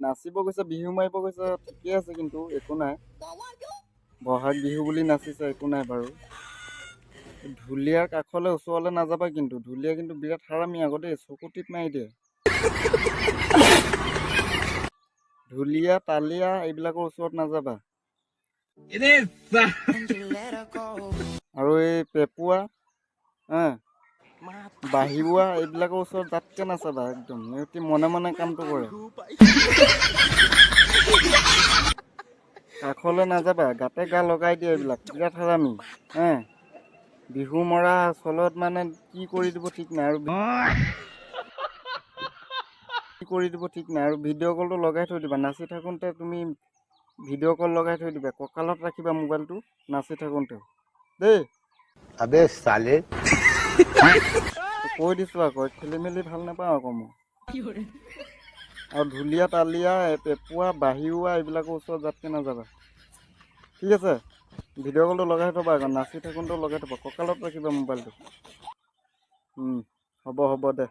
নাচিব গৈছে, বিহু মাৰিব গৈছে, ঠিকে আছে, কিন্তু একো নাই। বহাগ বিহু বুলি নাচিছে, একো নাই বাৰু। ঢুলীয়াৰ কাষলৈ ওচৰলৈ নাযাবা কিন্তু, ঢুলীয়া কিন্তু বিৰাট হাৰামি আকৌ দেই, চকু টিপ মাৰি দিয়ে। ঢুলীয়া তালিয়া এইবিলাকৰ ওচৰত নাযাবা। আৰু এই পেপুৱা বাহিওৱা এইবিলাকৰ ওচৰত যাতকে নাচাবা, একদম সিহঁতি মনে মনে কামটো কৰে। কাষলৈ নাযাবা, গাতে গা লগাই দিয়ে এইবিলাক, বিৰাট হাৰামি। বিহু মৰা চলত মানে কি কৰি দিব ঠিক নাই, আৰু ভিডিঅ' কলটো লগাই থৈ দিবা। নাচি থাকোঁতে তুমি ভিডিঅ' কল লগাই থৈ দিবা, কঁকালত ৰাখিবা মোবাইলটো নাচি থাকোঁতে দেই। আবে সালে কৈ দিছোঁ আকৌ, খেলি মেলি ভাল নাপাওঁ আকৌ মই। আৰু ঢুলীয়া তালিয়া পেপুৱা বাহিওৱা এইবিলাকৰ ওচৰত যাতকে নাযাবা, ঠিক আছে। ভিডিঅ' কলটো লগাই থ'বা আকৌ, নাচি থাকোঁতেও লগাই থ'বা, কঁকালত ৰাখিবা মোবাইলটো। হ'ব দে।